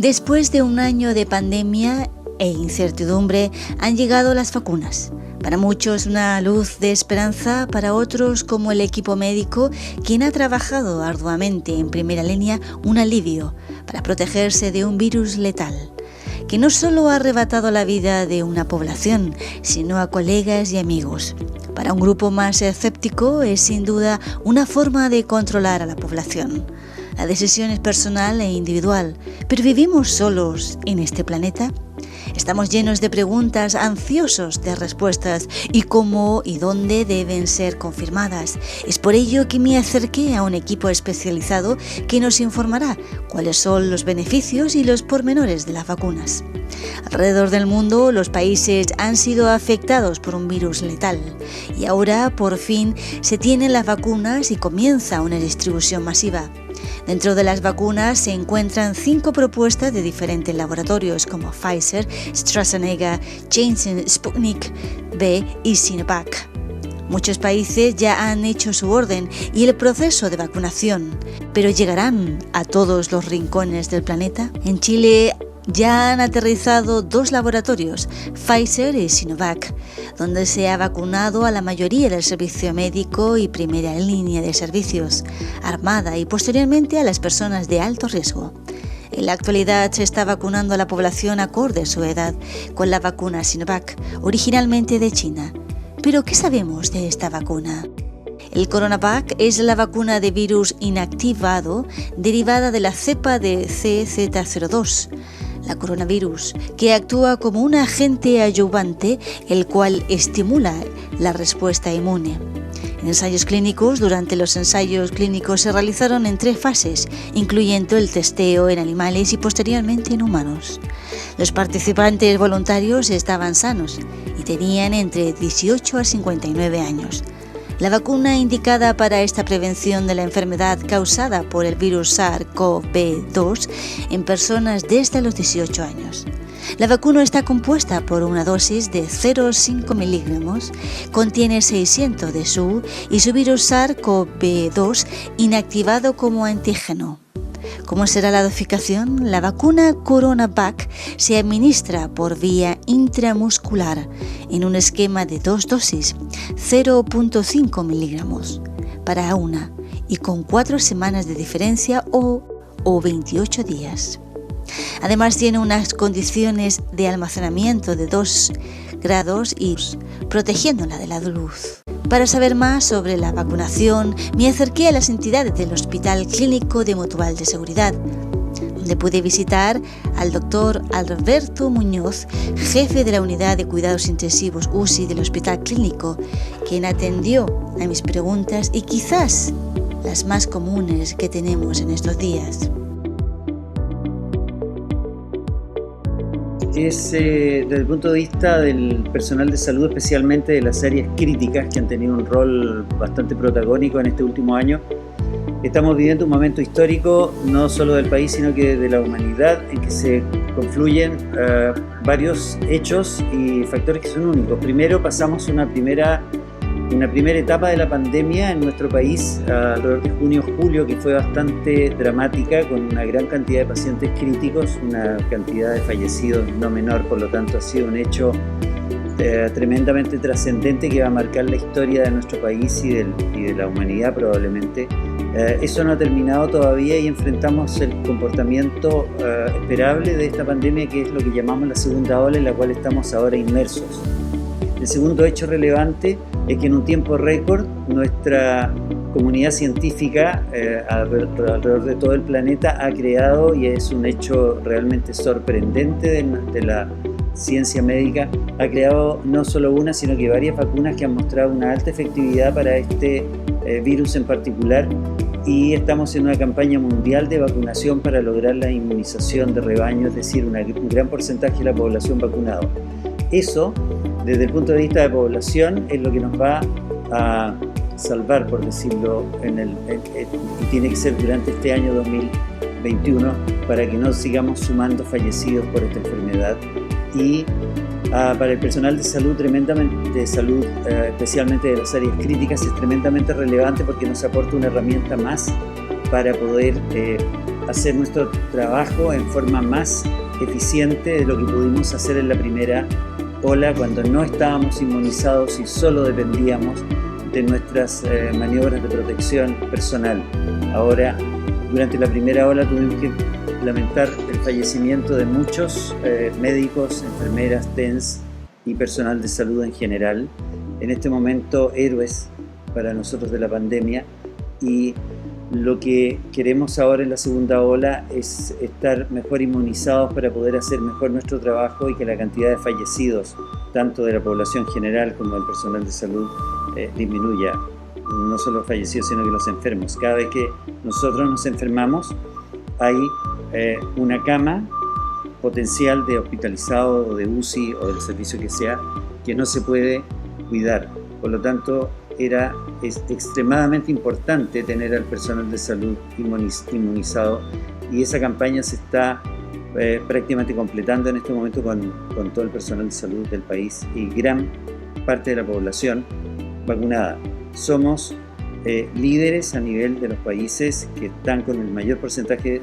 Después de un año de pandemia e incertidumbre, han llegado las vacunas. Para muchos una luz de esperanza, para otros, como el equipo médico, quien ha trabajado arduamente en primera línea, un alivio para protegerse de un virus letal, que no solo ha arrebatado la vida de una población, sino a colegas y amigos. Para un grupo más escéptico es sin duda una forma de controlar a la población. La decisión es personal e individual, pero ¿vivimos solos en este planeta? Estamos llenos de preguntas, ansiosos de respuestas y cómo y dónde deben ser confirmadas. Es por ello que me acerqué a un equipo especializado que nos informará cuáles son los beneficios y los pormenores de las vacunas. Alrededor del mundo, los países han sido afectados por un virus letal y ahora, por fin, se tienen las vacunas y comienza una distribución masiva. Dentro de las vacunas se encuentran 5 propuestas de diferentes laboratorios como Pfizer, AstraZeneca, Janssen, Sputnik V y Sinovac. Muchos países ya han hecho su orden y el proceso de vacunación, pero ¿llegarán a todos los rincones del planeta? En Chile ya han aterrizado 2 laboratorios, Pfizer y Sinovac, donde se ha vacunado a la mayoría del servicio médico y primera línea de servicios, armada y posteriormente a las personas de alto riesgo. En la actualidad se está vacunando a la población acorde a su edad con la vacuna Sinovac, originalmente de China. ¿Pero qué sabemos de esta vacuna? El Coronavac es la vacuna de virus inactivado derivada de la cepa de CZ02, la coronavirus, que actúa como un agente adyuvante, el cual estimula la respuesta inmune. En ensayos clínicos, durante los ensayos clínicos se realizaron en 3 fases, incluyendo el testeo en animales y posteriormente en humanos. Los participantes voluntarios estaban sanos y tenían entre 18 a 59 años. La vacuna indicada para esta prevención de la enfermedad causada por el virus SARS-CoV-2 en personas desde los 18 años. La vacuna está compuesta por una dosis de 0,5 miligramos, contiene 600 de su y su virus SARS-CoV-2 inactivado como antígeno. ¿Cómo será la dosificación? La vacuna Coronavac se administra por vía intramuscular en un esquema de 2 dosis, 0,5 miligramos para una y con 4 semanas de diferencia o 28 días. Además tiene unas condiciones de almacenamiento de 2 grados y protegiéndola de la luz. Para saber más sobre la vacunación, me acerqué a las entidades del Hospital Clínico de Mutual de Seguridad, donde pude visitar al doctor Alberto Muñoz, jefe de la Unidad de Cuidados Intensivos UCI del Hospital Clínico, quien atendió a mis preguntas y quizás las más comunes que tenemos en estos días. Desde el punto de vista del personal de salud, especialmente de las áreas críticas que han tenido un rol bastante protagónico en este último año, estamos viviendo un momento histórico no solo del país sino que de la humanidad, en que se confluyen varios hechos y factores que son únicos. Primero, pasamos una primera etapa de la pandemia en nuestro país alrededor de junio-julio, que fue bastante dramática, con una gran cantidad de pacientes críticos, una cantidad de fallecidos no menor. Por lo tanto, ha sido un hecho tremendamente trascendente que va a marcar la historia de nuestro país y de la humanidad probablemente. Eso no ha terminado todavía y enfrentamos el comportamiento esperable de esta pandemia, que es lo que llamamos la segunda ola, en la cual estamos ahora inmersos. El segundo hecho relevante es que en un tiempo récord nuestra comunidad científica alrededor de todo el planeta ha creado, y es un hecho realmente sorprendente de la ciencia médica, ha creado no solo una sino que varias vacunas que han mostrado una alta efectividad para este virus en particular, y estamos en una campaña mundial de vacunación para lograr la inmunización de rebaño, es decir, un gran porcentaje de la población vacunada. Eso, desde el punto de vista de población, es lo que nos va a salvar, por decirlo, y tiene que ser durante este año 2021, para que no sigamos sumando fallecidos por esta enfermedad. Y para el personal de salud, especialmente de las áreas críticas, es tremendamente relevante porque nos aporta una herramienta más para poder hacer nuestro trabajo en forma más eficiente de lo que pudimos hacer en la primera ola, cuando no estábamos inmunizados y solo dependíamos de nuestras maniobras de protección personal. Ahora, durante la primera ola tuvimos que lamentar el fallecimiento de muchos médicos, enfermeras, TENS y personal de salud en general. En este momento, héroes para nosotros de la pandemia, y lo que queremos ahora en la segunda ola es estar mejor inmunizados para poder hacer mejor nuestro trabajo y que la cantidad de fallecidos, tanto de la población general como del personal de salud, disminuya. No solo los fallecidos, sino que los enfermos. Cada vez que nosotros nos enfermamos, hay una cama potencial de hospitalizado o de UCI o del servicio que sea, que no se puede cuidar. Por lo tanto, es extremadamente importante tener al personal de salud inmunizado, y esa campaña se está prácticamente completando en este momento con todo el personal de salud del país y gran parte de la población vacunada. Somos líderes a nivel de los países que están con el mayor porcentaje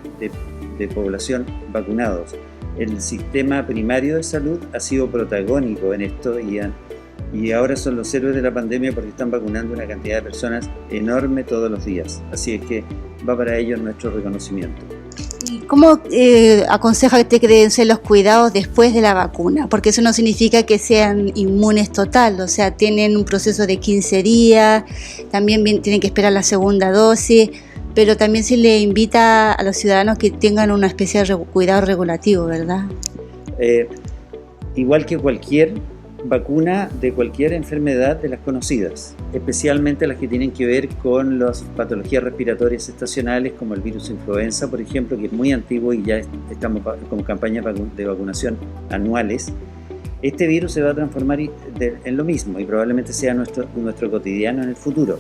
de población vacunados. El sistema primario de salud ha sido protagónico en esto y ahora son los héroes de la pandemia porque están vacunando una cantidad de personas enorme todos los días. Así es que va para ellos nuestro reconocimiento. ¿Y cómo aconseja usted que deben ser los cuidados después de la vacuna? Porque eso no significa que sean inmunes total, o sea, tienen un proceso de 15 días, también tienen que esperar la segunda dosis, pero también se le invita a los ciudadanos que tengan una especie de cuidado regulativo, ¿verdad? Igual que cualquier vacuna de cualquier enfermedad de las conocidas, especialmente las que tienen que ver con las patologías respiratorias estacionales, como el virus influenza, por ejemplo, que es muy antiguo y ya estamos con campañas de vacunación anuales. Este virus se va a transformar en lo mismo y probablemente sea nuestro cotidiano en el futuro.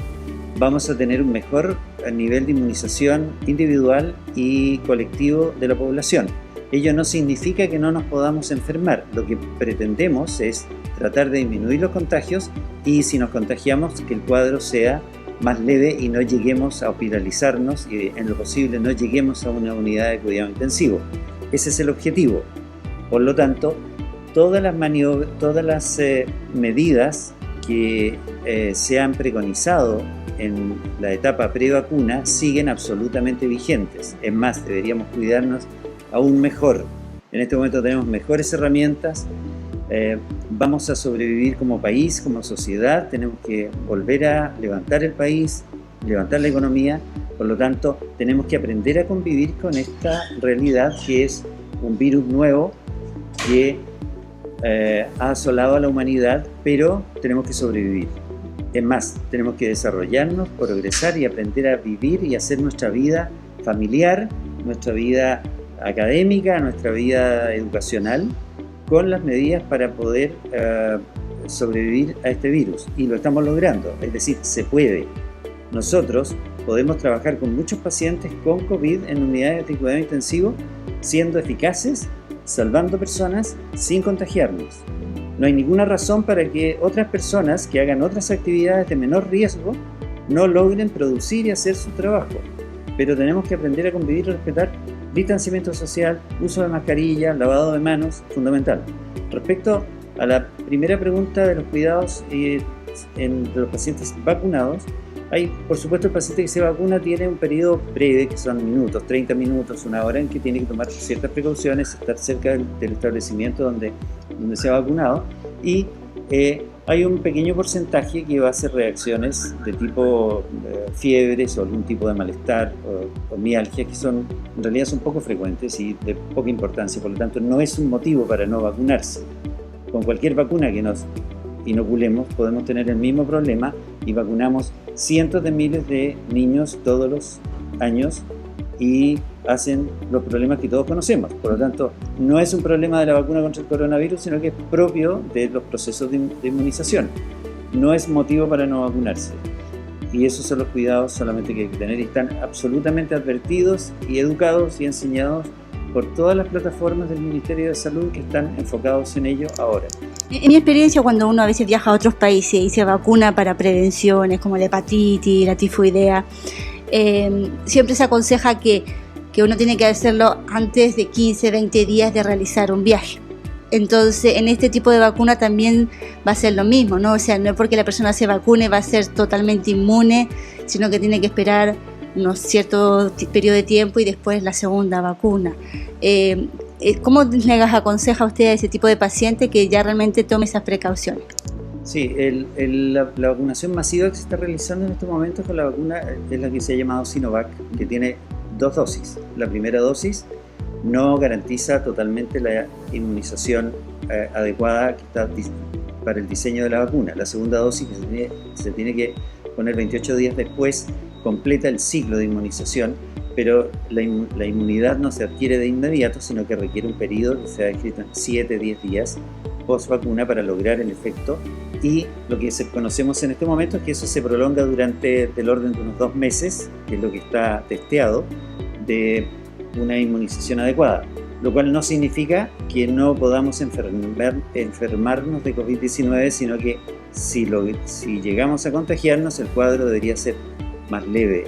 Vamos a tener un mejor nivel de inmunización individual y colectivo de la población. Ello no significa que no nos podamos enfermar. Lo que pretendemos es tratar de disminuir los contagios y, si nos contagiamos, que el cuadro sea más leve y no lleguemos a hospitalizarnos y, en lo posible, no lleguemos a una unidad de cuidado intensivo. Ese es el objetivo. Por lo tanto, todas las medidas que se han preconizado en la etapa pre-vacuna siguen absolutamente vigentes. Es más, deberíamos cuidarnos aún mejor. En este momento tenemos mejores herramientas, vamos a sobrevivir como país, como sociedad, tenemos que volver a levantar el país, levantar la economía. Por lo tanto, tenemos que aprender a convivir con esta realidad que es un virus nuevo que ha asolado a la humanidad, pero tenemos que sobrevivir. Es más, tenemos que desarrollarnos, progresar y aprender a vivir y hacer nuestra vida familiar, nuestra vida académica, nuestra vida educacional, con las medidas para poder sobrevivir a este virus. Y lo estamos logrando, es decir, se puede. Nosotros podemos trabajar con muchos pacientes con COVID en unidades de cuidado intensivo, siendo eficaces, salvando personas sin contagiarnos. No hay ninguna razón para que otras personas que hagan otras actividades de menor riesgo no logren producir y hacer su trabajo. Pero tenemos que aprender a convivir y respetar distanciamiento social, uso de mascarilla, lavado de manos, fundamental. Respecto a la primera pregunta de los cuidados en los pacientes vacunados, hay, por supuesto, el paciente que se vacuna tiene un periodo breve, que son minutos, 30 minutos, una hora, en que tiene que tomar ciertas precauciones, estar cerca del establecimiento donde se ha vacunado, y hay un pequeño porcentaje que va a hacer reacciones de tipo fiebres o algún tipo de malestar o mialgia, que en realidad son poco frecuentes y de poca importancia. Por lo tanto, no es un motivo para no vacunarse. Con cualquier vacuna que nos inoculemos podemos tener el mismo problema, y vacunamos cientos de miles de niños todos los años y hacen los problemas que todos conocemos. Por lo tanto, no es un problema de la vacuna contra el coronavirus, sino que es propio de los procesos de inmunización. No es motivo para no vacunarse. Y esos son los cuidados solamente que hay que tener, y están absolutamente advertidos y educados y enseñados por todas las plataformas del Ministerio de Salud que están enfocados en ello ahora. En mi experiencia, cuando uno a veces viaja a otros países y se vacuna para prevenciones como la hepatitis, la tifoidea, siempre se aconseja que que uno tiene que hacerlo antes de 15, 20 días de realizar un viaje. Entonces, en este tipo de vacuna también va a ser lo mismo, ¿no? O sea, no es porque la persona se vacune va a ser totalmente inmune, sino que tiene que esperar unos cierto periodo de tiempo y después la segunda vacuna. ¿Cómo le aconseja usted a ese tipo de paciente que ya realmente tome esas precauciones? Sí, la vacunación masiva que se está realizando en estos momentos con la vacuna es la que se ha llamado Sinovac, que tiene 2 dosis. La primera dosis no garantiza totalmente la inmunización adecuada que está para el diseño de la vacuna. La segunda dosis, que se tiene que poner 28 días después, completa el ciclo de inmunización, pero la inmunidad no se adquiere de inmediato, sino que requiere un periodo que se ha descrito en 7-10 días post vacuna para lograr el efecto, y lo que conocemos en este momento es que eso se prolonga durante del orden de unos 2 meses, que es lo que está testeado, de una inmunización adecuada, lo cual no significa que no podamos enfermarnos de COVID-19, sino que si llegamos a contagiarnos, el cuadro debería ser más leve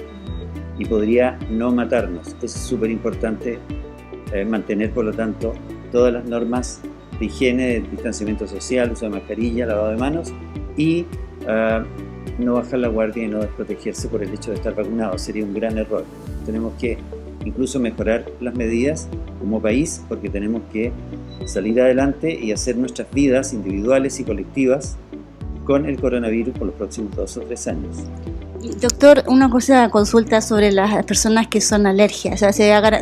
y podría no matarnos. Es súper importante mantener, por lo tanto, todas las normas de higiene, de distanciamiento social, uso de mascarilla, lavado de manos, y no bajar la guardia y no desprotegerse por el hecho de estar vacunado. Sería un gran error. Tenemos que incluso mejorar las medidas como país, porque tenemos que salir adelante y hacer nuestras vidas individuales y colectivas con el coronavirus por los próximos 2 o 3 años. Doctor, una consulta sobre las personas que son alérgicas. O sea,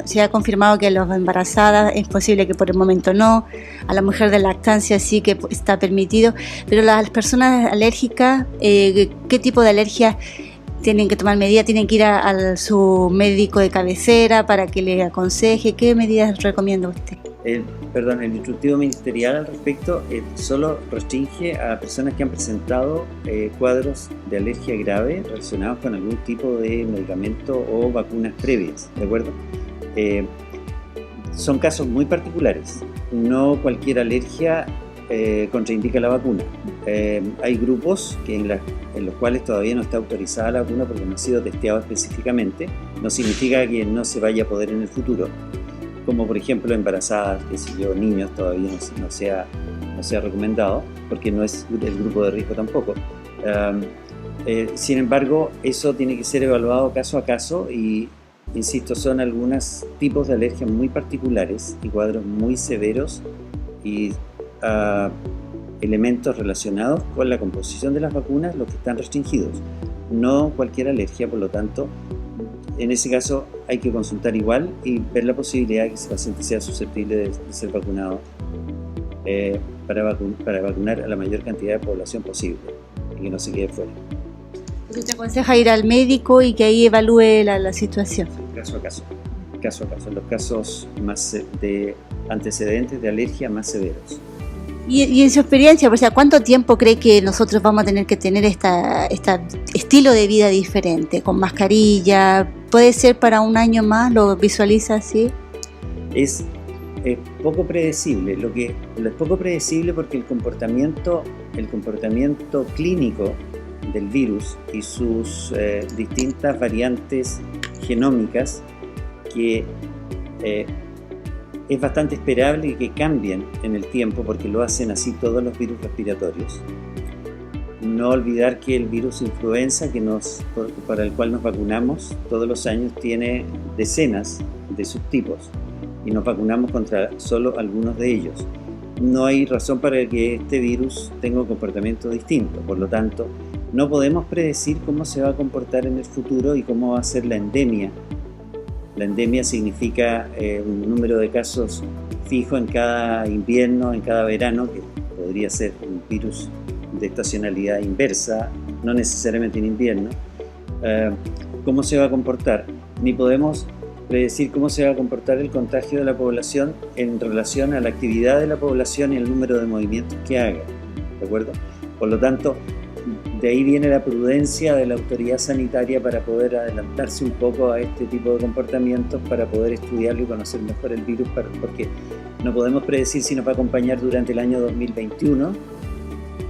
se ha confirmado que a las embarazadas es posible que por el momento no, a la mujer de lactancia sí que está permitido, pero las personas alérgicas, ¿qué tipo de alergias tienen que tomar medidas? ¿Tienen que ir a su médico de cabecera para que le aconseje? ¿Qué medidas recomienda usted? El instructivo ministerial al respecto solo restringe a personas que han presentado cuadros de alergia grave relacionados con algún tipo de medicamento o vacunas previas, ¿de acuerdo? Son casos muy particulares, no cualquier alergia contraindica la vacuna. Hay grupos en los cuales todavía no está autorizada la vacuna porque no ha sido testeado específicamente. No significa que no se vaya a poder en el futuro, como por ejemplo embarazadas, niños, todavía no se ha recomendado porque no es el grupo de riesgo tampoco. Sin embargo, eso tiene que ser evaluado caso a caso y, insisto, son algunos tipos de alergias muy particulares y cuadros muy severos y elementos relacionados con la composición de las vacunas los que están restringidos, no cualquier alergia. Por lo tanto, en ese caso hay que consultar igual y ver la posibilidad de que ese paciente sea susceptible de ser vacunado para vacunar a la mayor cantidad de población posible y que no se quede fuera. ¿Usted aconseja ir al médico y que ahí evalúe la situación? Caso a caso, los casos más de antecedentes de alergia más severos. Y en su experiencia, o sea, ¿cuánto tiempo cree que nosotros vamos a tener que tener este estilo de vida diferente, con mascarilla? ¿Puede ser para un año más? ¿Lo visualiza así? Es poco predecible. Es poco predecible porque el comportamiento clínico del virus y sus distintas variantes genómicas que es bastante esperable que cambien en el tiempo porque lo hacen así todos los virus respiratorios. No olvidar que el virus influenza para el cual nos vacunamos todos los años tiene decenas de subtipos y nos vacunamos contra solo algunos de ellos. No hay razón para que este virus tenga un comportamiento distinto, por lo tanto no podemos predecir cómo se va a comportar en el futuro y cómo va a ser la endemia. La endemia significa un número de casos fijo en cada invierno, en cada verano, que podría ser un virus de estacionalidad inversa, no necesariamente en invierno. ¿Cómo se va a comportar? Ni podemos predecir cómo se va a comportar el contagio de la población en relación a la actividad de la población y el número de movimientos que haga, ¿de acuerdo? Por lo tanto, de ahí viene la prudencia de la autoridad sanitaria para poder adelantarse un poco a este tipo de comportamientos, para poder estudiarlo y conocer mejor el virus, porque no podemos predecir si nos va a acompañar durante el año 2021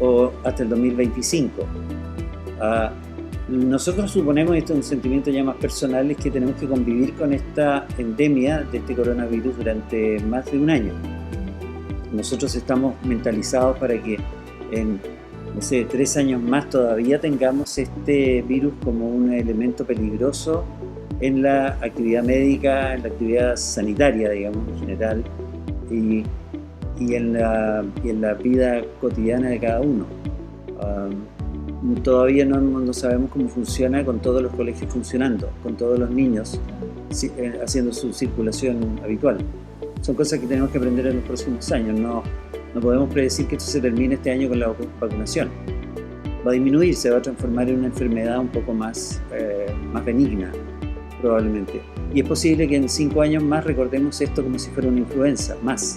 o hasta el 2025. Nosotros suponemos, y esto es un sentimiento ya más personal, es que tenemos que convivir con esta endemia de este coronavirus durante más de un año. Nosotros estamos mentalizados para que en, no sé, 3 años más todavía tengamos este virus como un elemento peligroso en la actividad médica, en la actividad sanitaria, digamos, en general, y en la vida cotidiana de cada uno. Todavía no sabemos cómo funciona con todos los colegios funcionando, con todos los niños haciendo su circulación habitual. Son cosas que tenemos que aprender en los próximos años. No podemos predecir que esto se termine este año con la vacunación. Va a disminuir, se va a transformar en una enfermedad un poco más benigna, probablemente. Y es posible que en 5 años más recordemos esto como si fuera una influenza, más.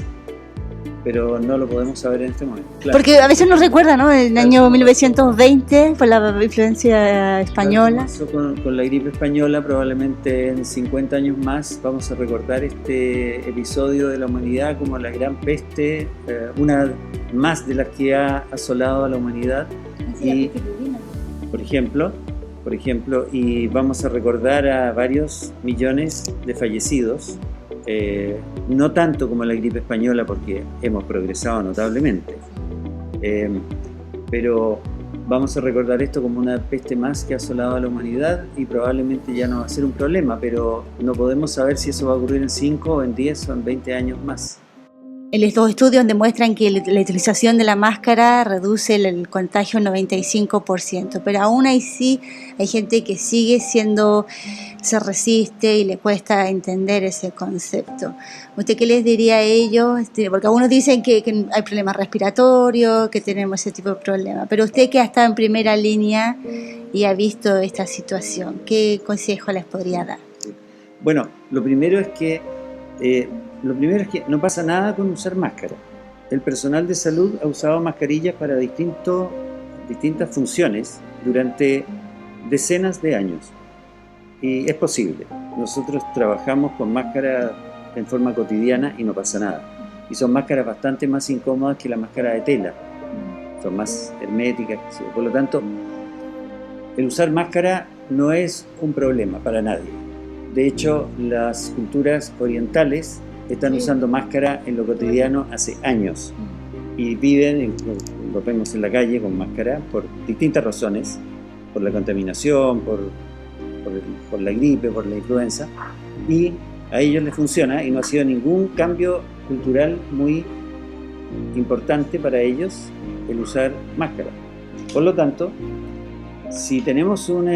Pero no lo podemos saber en este momento. Claro. Porque a veces nos recuerda, ¿no? El año 1920 fue la influencia española. Con la gripe española, probablemente en 50 años más vamos a recordar este episodio de la humanidad como la gran peste, una más de las que ha asolado a la humanidad. Y, por ejemplo, y vamos a recordar a varios millones de fallecidos. No tanto como la gripe española, porque hemos progresado notablemente, pero vamos a recordar esto como una peste más que ha asolado a la humanidad y probablemente ya no va a ser un problema, pero no podemos saber si eso va a ocurrir en 5 o en 10 o en 20 años más. Estos estudios demuestran que la utilización de la máscara reduce el contagio un 95%, pero aún así hay gente que se resiste y le cuesta entender ese concepto. ¿Usted qué les diría a ellos? Porque algunos dicen que hay problemas respiratorios, que tenemos ese tipo de problemas, pero usted que ha estado en primera línea y ha visto esta situación, ¿qué consejo les podría dar? Bueno, lo primero es que no pasa nada con usar máscara. El personal de salud ha usado mascarillas para distintas funciones durante decenas de años. Y es posible. Nosotros trabajamos con máscara en forma cotidiana y no pasa nada. Y son máscaras bastante más incómodas que la máscara de tela. Son más herméticas. Por lo tanto, el usar máscara no es un problema para nadie. De hecho, las culturas orientales están usando máscara en lo cotidiano hace años y viven, lo vemos en la calle con máscara por distintas razones, por la contaminación, por la gripe, por la influenza, y a ellos les funciona y no ha sido ningún cambio cultural muy importante para ellos el usar máscara. Por lo tanto, si tenemos un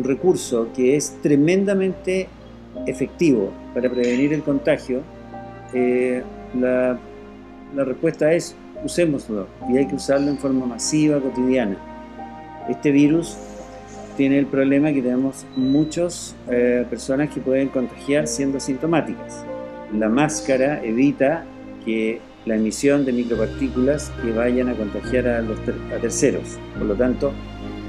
recurso que es tremendamente efectivo para prevenir el contagio, la respuesta es usémoslo, y hay que usarlo en forma masiva, cotidiana. Este virus tiene el problema que tenemos muchas personas que pueden contagiar siendo asintomáticas. La máscara evita que la emisión de micropartículas que vayan a contagiar a terceros. Por lo tanto,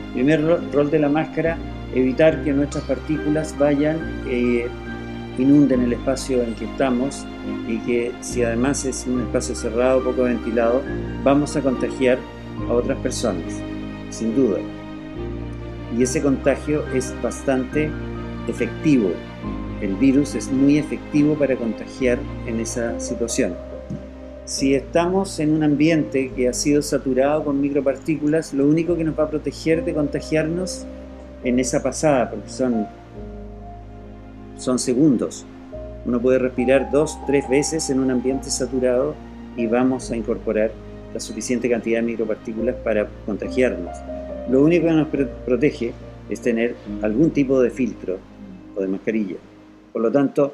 el primer rol de la máscara, evitar que nuestras partículas vayan inunden el espacio en que estamos, y que si además es un espacio cerrado, poco ventilado, vamos a contagiar a otras personas, sin duda. Y ese contagio es bastante efectivo. El virus es muy efectivo para contagiar en esa situación. Si estamos en un ambiente que ha sido saturado con micropartículas, lo único que nos va a proteger de contagiarnos en esa pasada, porque son segundos. Uno puede respirar 2-3 veces en un ambiente saturado y vamos a incorporar la suficiente cantidad de micropartículas para contagiarnos. Lo único que nos protege es tener algún tipo de filtro o de mascarilla. Por lo tanto,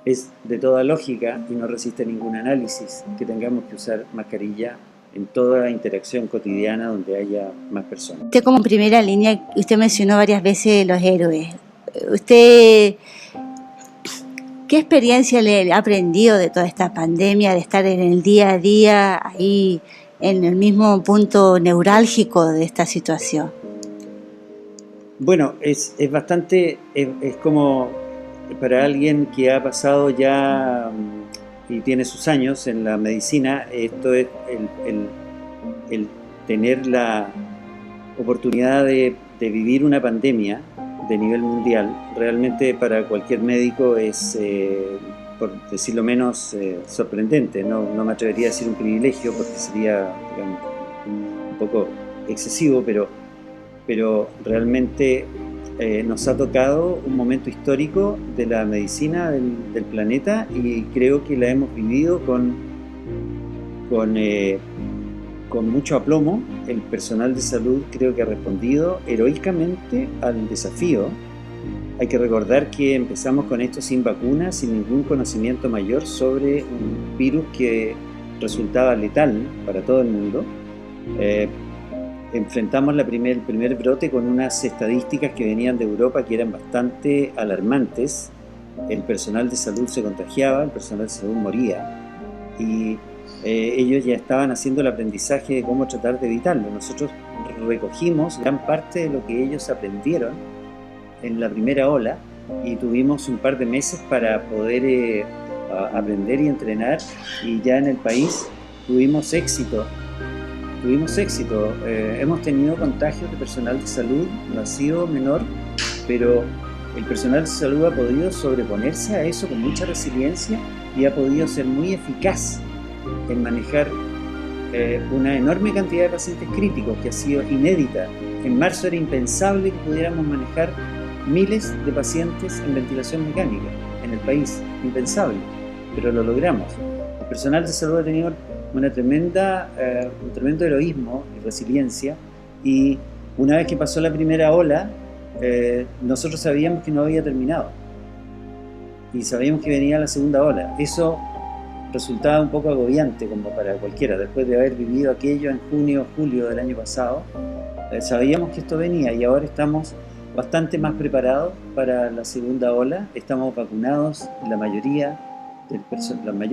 es de toda lógica y no resiste ningún análisis que tengamos que usar mascarilla en toda interacción cotidiana donde haya más personas. Usted, como en primera línea, usted mencionó varias veces los héroes. ¿Usted qué experiencia le ha aprendido de toda esta pandemia, de estar en el día a día ahí en el mismo punto neurálgico de esta situación? Bueno, es bastante, es como para alguien que ha pasado ya y tiene sus años en la medicina, esto es el tener la oportunidad de vivir una pandemia de nivel mundial, realmente para cualquier médico es, por decirlo menos, sorprendente. No me atrevería a decir un privilegio porque sería, digamos, un poco excesivo, pero realmente nos ha tocado un momento histórico de la medicina del planeta, y creo que la hemos vivido con mucho aplomo. El personal de salud creo que ha respondido heroicamente al desafío. Hay que recordar que empezamos con esto sin vacunas, sin ningún conocimiento mayor sobre un virus que resultaba letal para todo el mundo. Enfrentamos el primer brote con unas estadísticas que venían de Europa que eran bastante alarmantes. El personal de salud se contagiaba, el personal de salud moría, y ellos ya estaban haciendo el aprendizaje de cómo tratar de evitarlo. Nosotros recogimos gran parte de lo que ellos aprendieron en la primera ola y tuvimos un par de meses para poder aprender y entrenar, y ya en el país tuvimos éxito. Hemos tenido contagios de personal de salud, no ha sido menor, pero el personal de salud ha podido sobreponerse a eso con mucha resiliencia y ha podido ser muy eficaz en manejar una enorme cantidad de pacientes críticos que ha sido inédita. En marzo era impensable que pudiéramos manejar miles de pacientes en ventilación mecánica en el país, impensable, pero lo logramos. El personal de salud ha tenido un tremendo heroísmo y resiliencia, y una vez que pasó la primera ola, nosotros sabíamos que no había terminado y sabíamos que venía la segunda ola. Eso resultaba un poco agobiante como para cualquiera. Después de haber vivido aquello en junio o julio del año pasado, sabíamos que esto venía, y ahora estamos bastante más preparados para la segunda ola. Estamos vacunados la mayor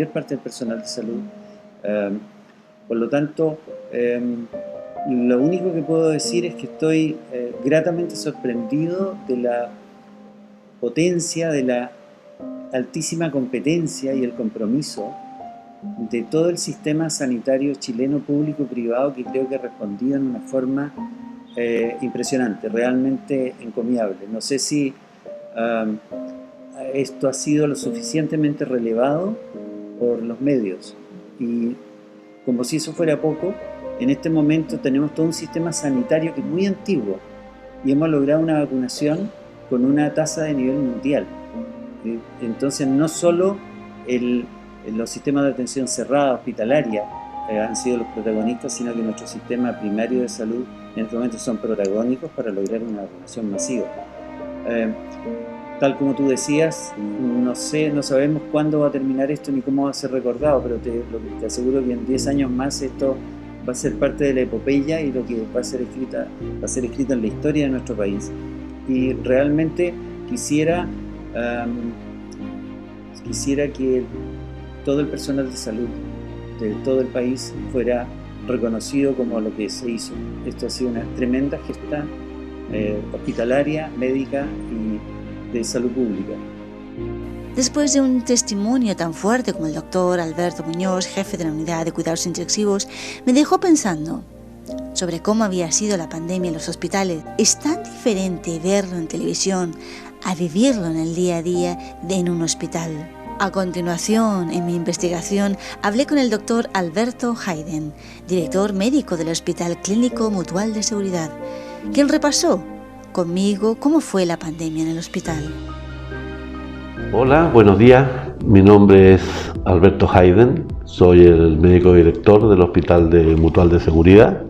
parte del personal de salud. Por lo tanto, lo único que puedo decir es que estoy gratamente sorprendido de la potencia, de la altísima competencia y el compromiso de todo el sistema sanitario chileno, público y privado, que creo que ha respondido en una forma impresionante, realmente encomiable. No sé si esto ha sido lo suficientemente relevado por los medios, y como si eso fuera poco, en este momento tenemos todo un sistema sanitario que es muy antiguo, y hemos logrado una vacunación con una tasa de nivel mundial. Entonces, no solo los sistemas de atención cerrada, hospitalaria, han sido los protagonistas, sino que nuestro sistema primario de salud en este momento son protagónicos para lograr una vacunación masiva. Tal como tú decías, no sabemos cuándo va a terminar esto ni cómo va a ser recordado, pero te aseguro que en 10 años más esto va a ser parte de la epopeya, y lo que va a ser escrito en la historia de nuestro país. Y realmente quisiera que todo el personal de salud de todo el país fuera reconocido como lo que se hizo. Esto ha sido una tremenda gesta hospitalaria, médica y de salud pública. Después de un testimonio tan fuerte como el doctor Alberto Muñoz, jefe de la unidad de cuidados intensivos, me dejó pensando sobre cómo había sido la pandemia en los hospitales. Es tan diferente verlo en televisión a vivirlo en el día a día en un hospital. A continuación, en mi investigación, hablé con el doctor Alberto Hayden, director médico del Hospital Clínico Mutual de Seguridad, quien repasó conmigo cómo fue la pandemia en el hospital. Hola, buenos días. Mi nombre es Alberto Hayden, soy el médico director del Hospital de Mutual de Seguridad.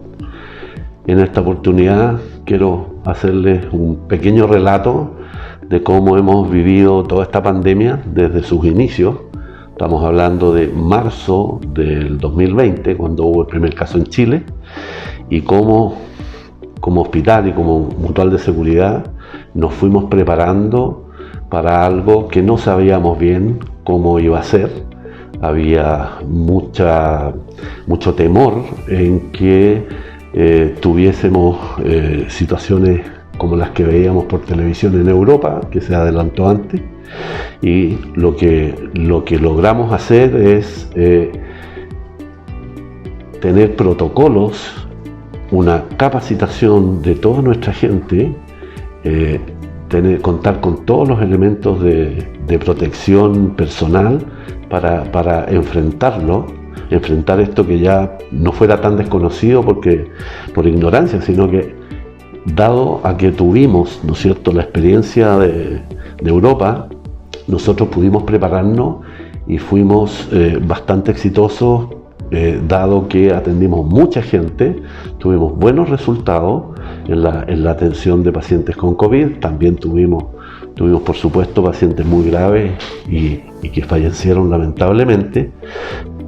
En esta oportunidad quiero hacerles un pequeño relato de cómo hemos vivido toda esta pandemia desde sus inicios. Estamos hablando de marzo del 2020, cuando hubo el primer caso en Chile, y cómo como hospital y como Mutual de Seguridad nos fuimos preparando para algo que no sabíamos bien cómo iba a ser. Había mucho temor en que tuviésemos situaciones como las que veíamos por televisión en Europa, que se adelantó antes, y lo que logramos hacer es tener protocolos una capacitación de toda nuestra gente, contar con todos los elementos de protección personal para enfrentar esto que ya no fuera tan desconocido por ignorancia, sino que dado a que tuvimos, ¿no es cierto?, la experiencia de Europa, nosotros pudimos prepararnos y fuimos bastante exitosos, dado que atendimos mucha gente, tuvimos buenos resultados en la atención de pacientes con COVID. También tuvimos por supuesto pacientes muy graves y que fallecieron lamentablemente,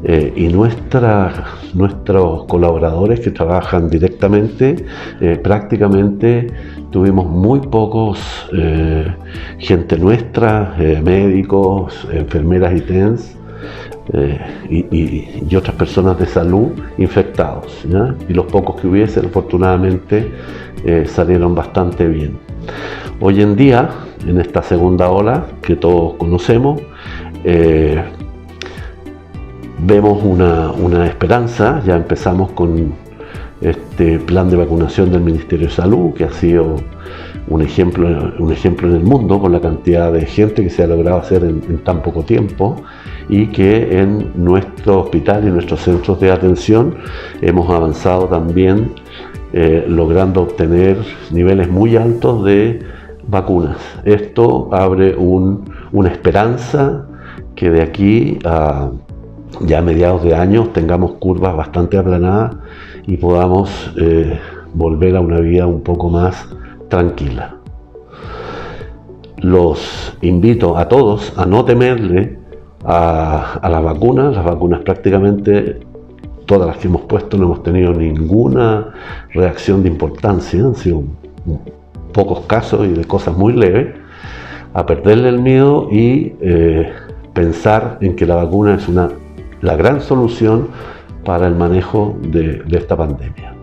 y nuestros colaboradores que trabajan directamente, prácticamente tuvimos muy pocos gente nuestra, médicos, enfermeras y TENS, y otras personas de salud infectados, ¿ya? Y los pocos que hubiesen, afortunadamente, salieron bastante bien. Hoy en día, en esta segunda ola que todos conocemos, vemos una esperanza. Ya empezamos con este plan de vacunación del Ministerio de Salud, que ha sido un ejemplo en el mundo con la cantidad de gente que se ha logrado hacer en tan poco tiempo, y que en nuestro hospital y en nuestros centros de atención hemos avanzado también, logrando obtener niveles muy altos de vacunas. Esto abre una esperanza que de aquí a ya mediados de año tengamos curvas bastante aplanadas y podamos volver a una vida un poco más tranquila. Los invito a todos a no temerle a las vacunas. Las vacunas, prácticamente todas las que hemos puesto, no hemos tenido ninguna reacción de importancia, han sido pocos casos y de cosas muy leves. A perderle el miedo y pensar en que la vacuna es la gran solución para el manejo de esta pandemia.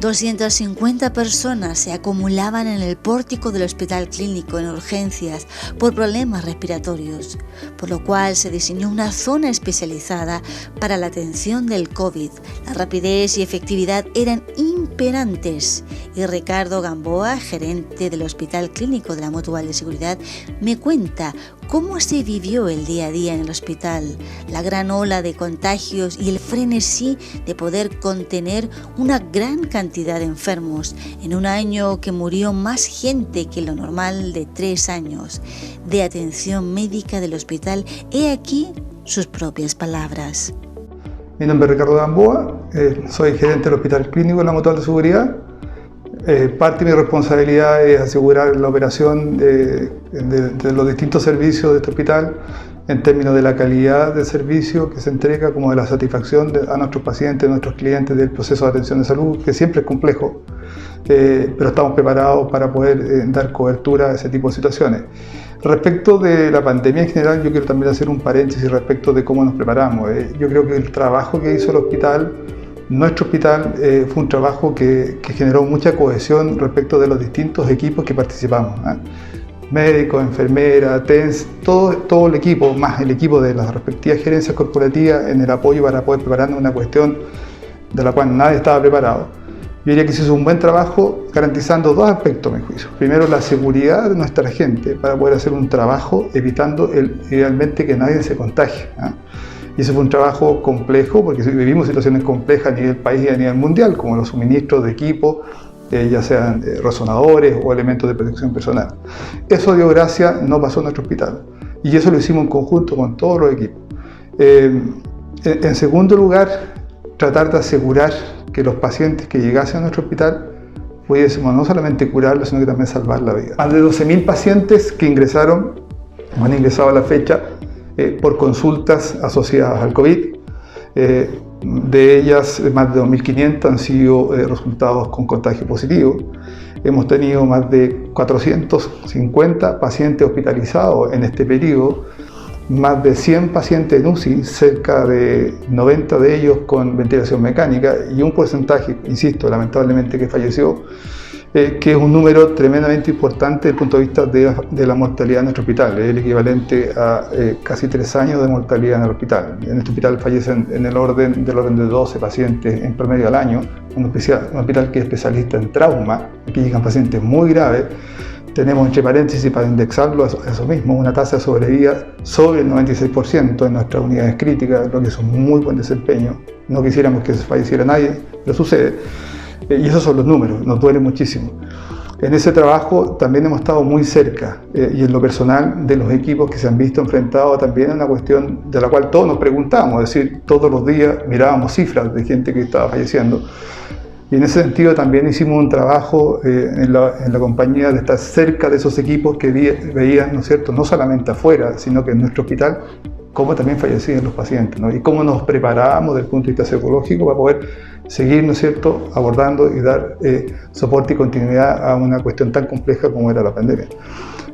250 personas se acumulaban en el pórtico del Hospital Clínico en urgencias por problemas respiratorios, por lo cual se diseñó una zona especializada para la atención del COVID. La rapidez y efectividad eran imperantes, y Ricardo Gamboa, gerente del Hospital Clínico de la Mutual de Seguridad, me cuenta cómo se vivió el día a día en el hospital, la gran ola de contagios y el frenesí de poder contener una gran cantidad de enfermos en un año que murió más gente que lo normal de 3 años de atención médica del hospital. He aquí sus propias palabras. Mi nombre es Ricardo Gamboa, soy gerente del Hospital Clínico de la Mutual de Seguridad. Parte de mi responsabilidad es asegurar la operación de los distintos servicios de este hospital en términos de la calidad del servicio que se entrega, como de la satisfacción a nuestros pacientes, a nuestros clientes del proceso de atención de salud, que siempre es complejo, pero estamos preparados para poder dar cobertura a ese tipo de situaciones. Respecto de la pandemia en general, yo quiero también hacer un paréntesis respecto de cómo nos preparamos. Yo creo que el trabajo que hizo el hospital, nuestro hospital, fue un trabajo que generó mucha cohesión respecto de los distintos equipos que participamos, médicos, enfermeras, TENS, todo el equipo, más el equipo de las respectivas gerencias corporativas, en el apoyo para poder prepararnos una cuestión de la cual nadie estaba preparado. Yo diría que se hizo un buen trabajo garantizando 2 aspectos, a mi juicio. Primero, la seguridad de nuestra gente para poder hacer un trabajo evitando idealmente que nadie se contagie. Y ese fue un trabajo complejo, porque vivimos situaciones complejas a nivel país y a nivel mundial, como los suministros de equipo, ya sean resonadores o elementos de protección personal. Eso, Dios gracias, no pasó en nuestro hospital. Y eso lo hicimos en conjunto con todos los equipos. En segundo lugar, tratar de asegurar que los pacientes que llegasen a nuestro hospital pudiésemos no solamente curarlos, sino que también salvar la vida. Más de 12.000 pacientes que han ingresado a la fecha por consultas asociadas al COVID. De ellas, más de 2.500 han sido resultados con contagio positivo. Hemos tenido más de 450 pacientes hospitalizados en este periodo, más de 100 pacientes en UCI, cerca de 90 de ellos con ventilación mecánica, y un porcentaje, insisto, lamentablemente, que falleció. que es un número tremendamente importante desde el punto de vista de la mortalidad en nuestro hospital. Es el equivalente a casi 3 años de mortalidad en el hospital. En este hospital fallecen del orden de 12 pacientes en promedio al año. Un hospital que es especialista en trauma, aquí llegan pacientes muy graves. Tenemos, entre paréntesis, para indexarlo a eso mismo, una tasa de sobrevida sobre el 96% en nuestras unidades críticas, lo que es un muy buen desempeño. No quisiéramos que falleciera nadie, pero sucede. Y esos son los números, nos duele muchísimo. En ese trabajo también hemos estado muy cerca, y en lo personal, de los equipos que se han visto enfrentados también a una cuestión de la cual todos nos preguntamos, es decir, todos los días mirábamos cifras de gente que estaba falleciendo. Y en ese sentido también hicimos un trabajo en la compañía de estar cerca de esos equipos que veían, ¿no es cierto?, no solamente afuera, sino que en nuestro hospital, cómo también fallecían los pacientes, ¿no? Y cómo nos preparábamos desde el punto de vista psicológico para poder seguir, ¿no es cierto?, abordando y dar soporte y continuidad a una cuestión tan compleja como era la pandemia.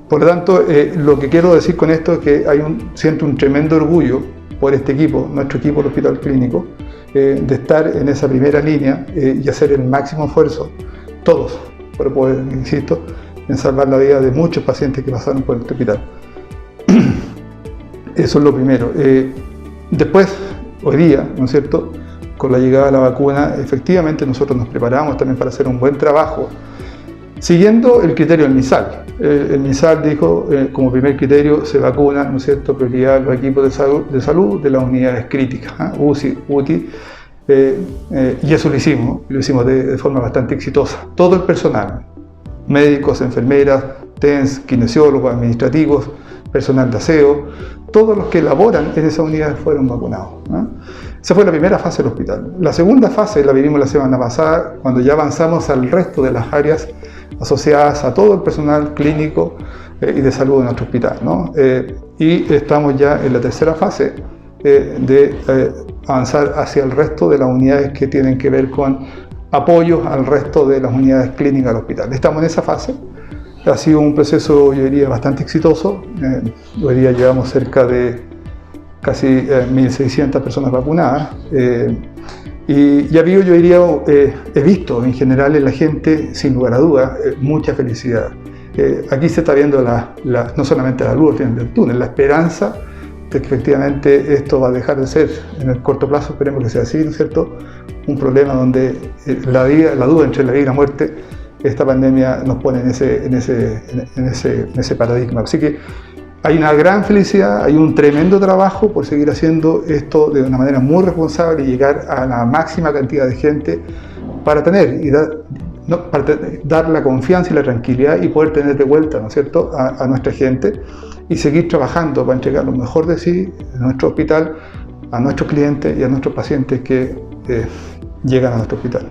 Por lo tanto, lo que quiero decir con esto es que siento un tremendo orgullo por este equipo, nuestro equipo del Hospital Clínico, de estar en esa primera línea y hacer el máximo esfuerzo, todos, para poder, insisto, en salvar la vida de muchos pacientes que pasaron por este hospital. Eso es lo primero. Después, hoy día, ¿no es cierto?, con la llegada de la vacuna, efectivamente nosotros nos preparamos también para hacer un buen trabajo, siguiendo el criterio del MISAL. El MISAL dijo, como primer criterio, se vacunan, ¿no es cierto?, prioridad los equipos de salud de las unidades críticas, UCI, UTI, y eso lo hicimos de forma bastante exitosa. Todo el personal, médicos, enfermeras, TENS, kinesiólogos, administrativos, personal de aseo, todos los que laboran en esas unidades fueron vacunados, ¿no? Esa fue la primera fase del hospital. La segunda fase la vivimos la semana pasada, cuando ya avanzamos al resto de las áreas asociadas a todo el personal clínico y de salud de nuestro hospital, ¿no? Y estamos ya en la tercera fase de avanzar hacia el resto de las unidades que tienen que ver con apoyos al resto de las unidades clínicas del hospital. Estamos en esa fase. Ha sido un proceso, yo diría, bastante exitoso. Hoy día llevamos cerca de casi 1.600 personas vacunadas. Y ya yo diría, he visto en general en la gente, sin lugar a dudas, mucha felicidad. Aquí se está viendo no solamente la luz al final del túnel, la esperanza de que efectivamente esto va a dejar de ser, en el corto plazo, esperemos que sea así, ¿no es cierto?, un problema donde la duda entre la vida y la muerte, esta pandemia nos pone en ese paradigma. Así que hay una gran felicidad, hay un tremendo trabajo por seguir haciendo esto de una manera muy responsable y llegar a la máxima cantidad de gente para tener y dar la confianza y la tranquilidad y poder tener de vuelta, ¿no es cierto?, a nuestra gente y seguir trabajando para entregar lo mejor de sí en nuestro hospital, a nuestros clientes y a nuestros pacientes que llegan a nuestro hospital.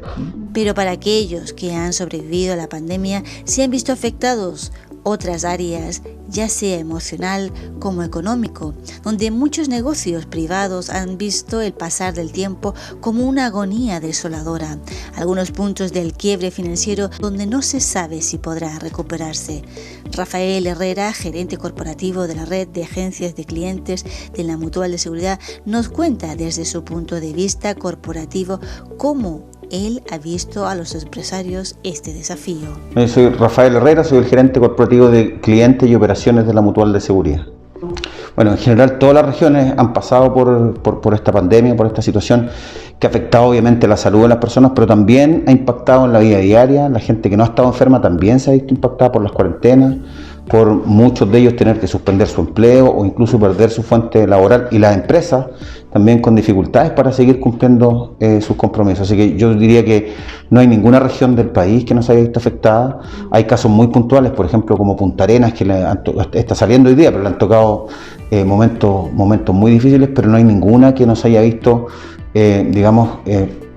Pero para aquellos que han sobrevivido a la pandemia, se han visto afectados otras áreas, ya sea emocional como económico, donde muchos negocios privados han visto el pasar del tiempo como una agonía desoladora. Algunos puntos del quiebre financiero donde no se sabe si podrá recuperarse. Rafael Herrera, gerente corporativo de la red de agencias de clientes de la Mutual de Seguridad, nos cuenta desde su punto de vista corporativo cómo él ha visto a los empresarios este desafío. Yo soy Rafael Herrera, soy el gerente corporativo de clientes y operaciones de la Mutual de Seguridad. Bueno, en general todas las regiones han pasado por esta pandemia, por esta situación que ha afectado obviamente la salud de las personas, pero también ha impactado en la vida diaria. La gente que no ha estado enferma también se ha visto impactada por las cuarentenas, por muchos de ellos tener que suspender su empleo o incluso perder su fuente laboral, y las empresas también con dificultades para seguir cumpliendo sus compromisos. Así que yo diría que no hay ninguna región del país que no se haya visto afectada. Hay casos muy puntuales, por ejemplo como Punta Arenas, que está saliendo hoy día, pero le han tocado momentos muy difíciles, pero no hay ninguna que nos haya visto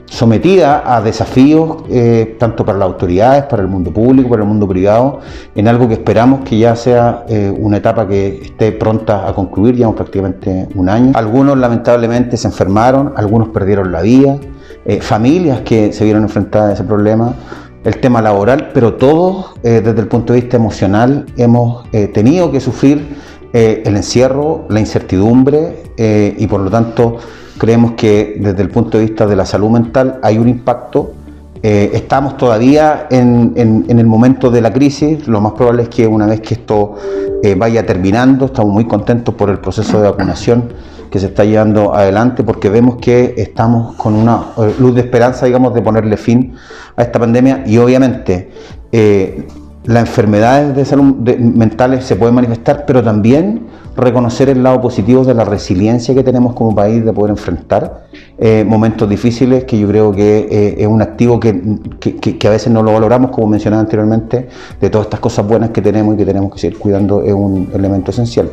sometida a desafíos tanto para las autoridades, para el mundo público, para el mundo privado, en algo que esperamos que ya sea una etapa que esté pronta a concluir. Llevamos prácticamente un año. Algunos lamentablemente se enfermaron, algunos perdieron la vida, familias que se vieron enfrentadas a ese problema, el tema laboral, pero todos desde el punto de vista emocional hemos tenido que sufrir el encierro, la incertidumbre y por lo tanto creemos que desde el punto de vista de la salud mental hay un impacto Estamos todavía en el momento de la crisis. Lo más probable es que una vez que esto vaya terminando, estamos muy contentos por el proceso de vacunación que se está llevando adelante, porque vemos que estamos con una luz de esperanza, digamos, de ponerle fin a esta pandemia. Y obviamente las enfermedades de salud mentales se pueden manifestar, pero también reconocer el lado positivo de la resiliencia que tenemos como país de poder enfrentar momentos difíciles, que yo creo que es un activo que a veces no lo valoramos, como mencionaba anteriormente, de todas estas cosas buenas que tenemos y que tenemos que seguir cuidando. Es un elemento esencial,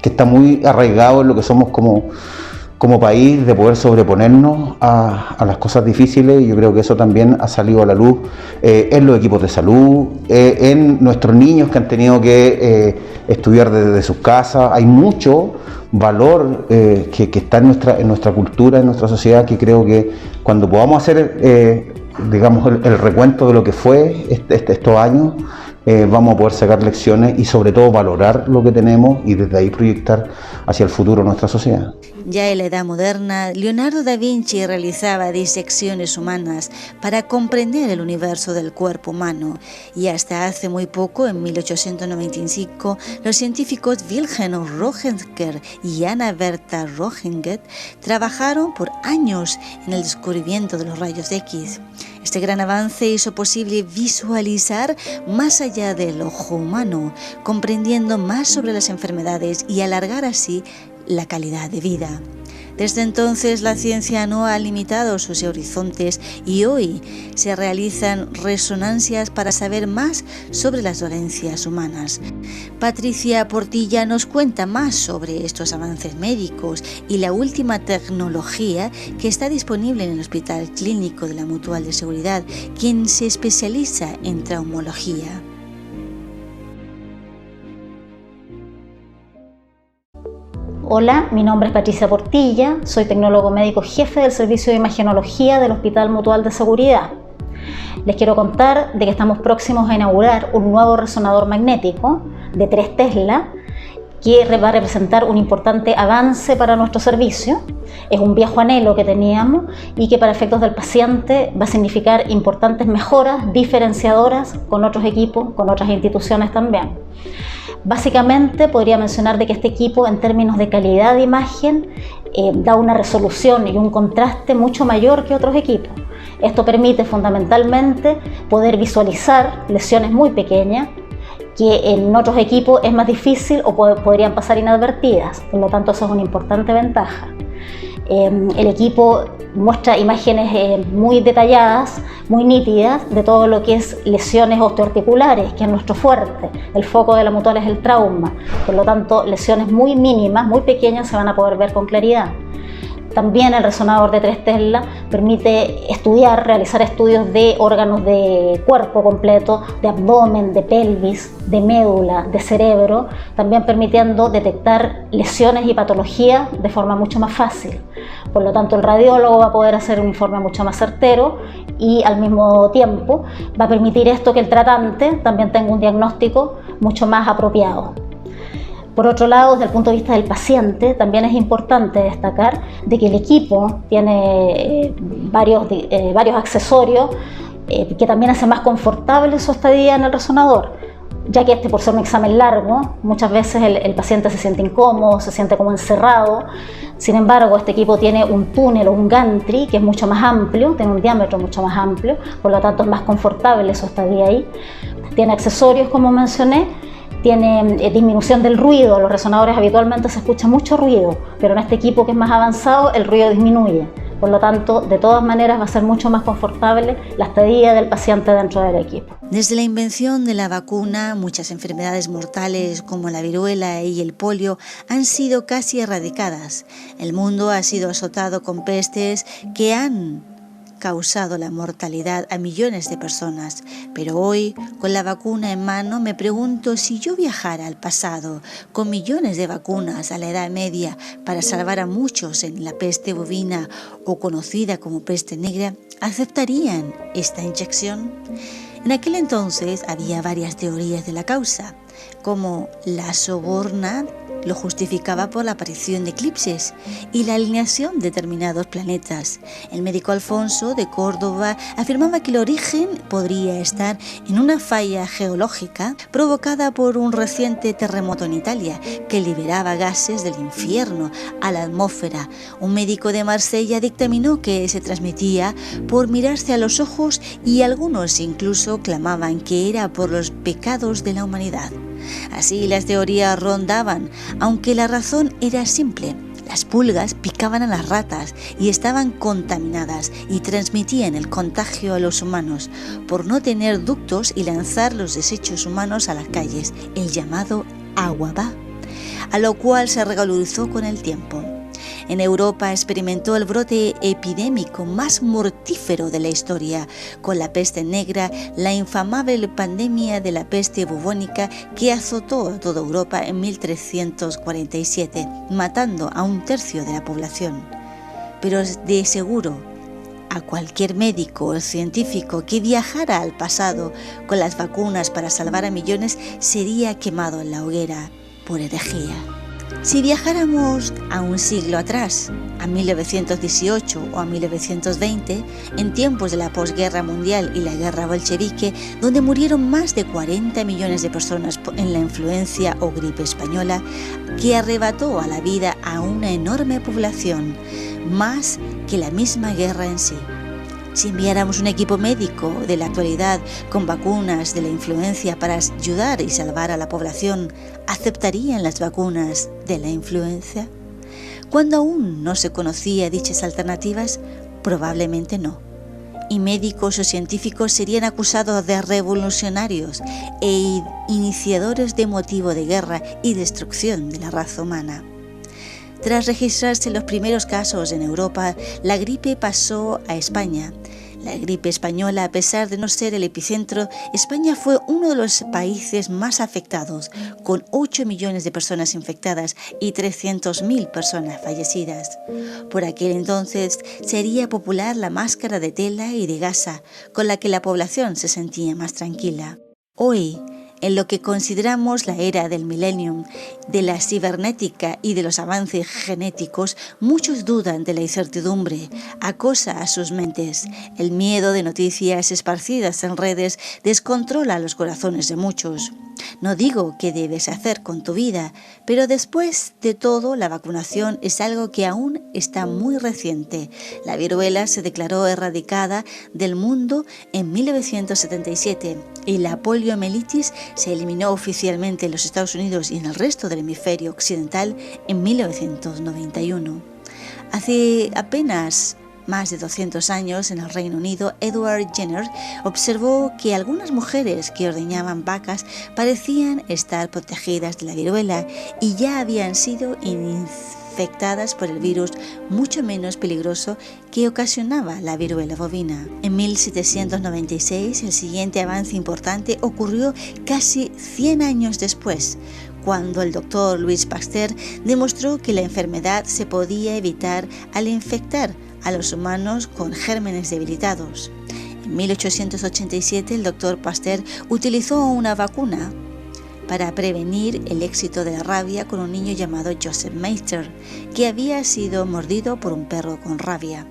que está muy arraigado en lo que somos como país, de poder sobreponernos a las cosas difíciles. Y yo creo que eso también ha salido a la luz en los equipos de salud, en nuestros niños que han tenido que estudiar desde sus casas. Hay mucho valor que está en nuestra cultura, en nuestra sociedad, que creo que cuando podamos hacer digamos el recuento de lo que fue estos años, vamos a poder sacar lecciones y sobre todo valorar lo que tenemos y desde ahí proyectar hacia el futuro nuestra sociedad. Ya en la Edad Moderna, Leonardo da Vinci realizaba disecciones humanas para comprender el universo del cuerpo humano, y hasta hace muy poco, en 1895, los científicos Wilhelm Röntgen y Anna Bertha Röntgen trabajaron por años en el descubrimiento de los rayos X. Este gran avance hizo posible visualizar más allá del ojo humano, comprendiendo más sobre las enfermedades y alargar así la calidad de vida. Desde entonces la ciencia no ha limitado sus horizontes y hoy se realizan resonancias para saber más sobre las dolencias humanas. Patricia Portilla nos cuenta más sobre estos avances médicos y la última tecnología que está disponible en el Hospital Clínico de la Mutual de Seguridad, quien se especializa en traumología. Hola, mi nombre es Patricia Portilla, soy tecnólogo médico jefe del servicio de imagenología del Hospital Mutual de Seguridad. Les quiero contar de que estamos próximos a inaugurar un nuevo resonador magnético de 3 Tesla que va a representar un importante avance para nuestro servicio. Es un viejo anhelo que teníamos y que para efectos del paciente va a significar importantes mejoras diferenciadoras con otros equipos, con otras instituciones también. Básicamente podría mencionar de que este equipo, en términos de calidad de imagen, da una resolución y un contraste mucho mayor que otros equipos. Esto permite fundamentalmente poder visualizar lesiones muy pequeñas que en otros equipos es más difícil o podrían pasar inadvertidas. Por lo tanto, eso es una importante ventaja. El equipo muestra imágenes muy detalladas, muy nítidas, de todo lo que es lesiones osteoarticulares, que es nuestro fuerte. El foco de la Mutual es el trauma. Por lo tanto, lesiones muy mínimas, muy pequeñas, se van a poder ver con claridad. También el resonador de 3 Tesla permite realizar estudios de órganos de cuerpo completo, de abdomen, de pelvis, de médula, de cerebro, también permitiendo detectar lesiones y patologías de forma mucho más fácil. Por lo tanto, el radiólogo va a poder hacer un informe mucho más certero y al mismo tiempo va a permitir esto que el tratante también tenga un diagnóstico mucho más apropiado. Por otro lado, desde el punto de vista del paciente, también es importante destacar de que el equipo tiene varios accesorios que también hacen más confortable su estadía en el resonador, ya que por ser un examen largo, muchas veces el paciente se siente incómodo, se siente como encerrado. Sin embargo, este equipo tiene un túnel o un gantry que es mucho más amplio, tiene un diámetro mucho más amplio, por lo tanto es más confortable su estadía ahí. Tiene accesorios, como mencioné, tiene disminución del ruido. Los resonadores habitualmente se escucha mucho ruido, pero en este equipo que es más avanzado el ruido disminuye. Por lo tanto, de todas maneras va a ser mucho más confortable la estadía del paciente dentro del equipo. Desde la invención de la vacuna, muchas enfermedades mortales como la viruela y el polio han sido casi erradicadas. El mundo ha sido azotado con pestes que han causado la mortalidad a millones de personas, pero hoy, con la vacuna en mano, me pregunto si yo viajara al pasado con millones de vacunas a la Edad Media para salvar a muchos en la peste bovina o conocida como peste negra, ¿aceptarían esta inyección? En aquel entonces había varias teorías de la causa. como la soborna lo justificaba por la aparición de eclipses y la alineación de determinados planetas. El médico Alfonso de Córdoba afirmaba que el origen podría estar en una falla geológica provocada por un reciente terremoto en Italia que liberaba gases del infierno a la atmósfera. Un médico de Marsella dictaminó que se transmitía por mirarse a los ojos y algunos incluso clamaban que era por los pecados de la humanidad. Así las teorías rondaban, aunque la razón era simple. Las pulgas picaban a las ratas y estaban contaminadas y transmitían el contagio a los humanos por no tener ductos y lanzar los desechos humanos a las calles, el llamado aguabá, a lo cual se regularizó con el tiempo. En Europa experimentó el brote epidémico más mortífero de la historia, con la peste negra, la infamable pandemia de la peste bubónica que azotó a toda Europa en 1347, matando a 1/3 de la población. Pero de seguro, a cualquier médico o científico que viajara al pasado con las vacunas para salvar a millones sería quemado en la hoguera por herejía. Si viajáramos a un siglo atrás, a 1918 o a 1920, en tiempos de la posguerra mundial y la guerra bolchevique, donde murieron más de 40 millones de personas en la influencia o gripe española, que arrebató a la vida a una enorme población, más que la misma guerra en sí. Si enviáramos un equipo médico de la actualidad con vacunas de la influenza para ayudar y salvar a la población, ¿aceptarían las vacunas de la influenza? Cuando aún no se conocían dichas alternativas, probablemente no. Y médicos o científicos serían acusados de revolucionarios e iniciadores de motivo de guerra y destrucción de la raza humana. Tras registrarse los primeros casos en Europa, la gripe pasó a España. La gripe española, a pesar de no ser el epicentro, España fue uno de los países más afectados, con 8 millones de personas infectadas y 300.000 personas fallecidas. Por aquel entonces sería popular la máscara de tela y de gasa, con la que la población se sentía más tranquila. Hoy, en lo que consideramos la era del millennium, de la cibernética y de los avances genéticos, muchos dudan de la incertidumbre, acosa a sus mentes. El miedo de noticias esparcidas en redes descontrola los corazones de muchos. No digo qué debes hacer con tu vida, pero después de todo la vacunación es algo que aún está muy reciente. La viruela se declaró erradicada del mundo en 1977 y la poliomielitis se eliminó oficialmente en los Estados Unidos y en el resto del hemisferio occidental en 1991. Hace apenas más de 200 años, en el Reino Unido, Edward Jenner observó que algunas mujeres que ordeñaban vacas parecían estar protegidas de la viruela y ya habían sido infectadas por el virus mucho menos peligroso que ocasionaba la viruela bovina. En 1796, el siguiente avance importante ocurrió casi 100 años después, cuando el doctor Louis Pasteur demostró que la enfermedad se podía evitar al infectar a los humanos con gérmenes debilitados. En 1887 el doctor Pasteur utilizó una vacuna para prevenir el éxito de la rabia con un niño llamado Joseph Meister, que había sido mordido por un perro con rabia.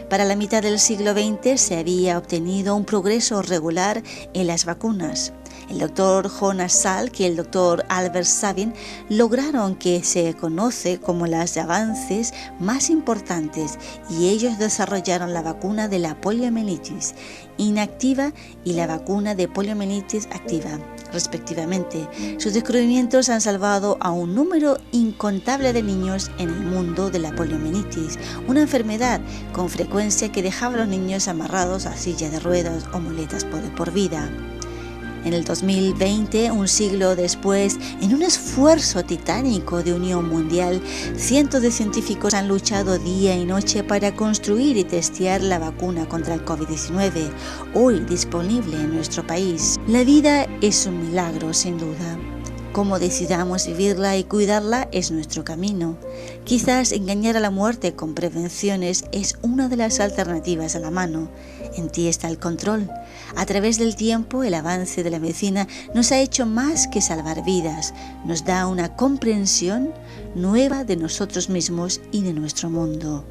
Para la mitad del siglo XX se había obtenido un progreso regular en las vacunas. El doctor Jonas Salk y el doctor Albert Sabin lograron que se conoce como los avances más importantes y ellos desarrollaron la vacuna de la poliomielitis inactiva y la vacuna de poliomielitis activa, respectivamente. Sus descubrimientos han salvado a un número incontable de niños en el mundo de la poliomielitis, una enfermedad con frecuencia que dejaba a los niños amarrados a silla de ruedas o muletas por vida. En el 2020, un siglo después, en un esfuerzo titánico de unión mundial, cientos de científicos han luchado día y noche para construir y testear la vacuna contra el COVID-19, hoy disponible en nuestro país. La vida es un milagro, sin duda. Cómo decidamos vivirla y cuidarla es nuestro camino. Quizás engañar a la muerte con prevenciones es una de las alternativas a la mano. En ti está el control. A través del tiempo, el avance de la medicina nos ha hecho más que salvar vidas. Nos da una comprensión nueva de nosotros mismos y de nuestro mundo.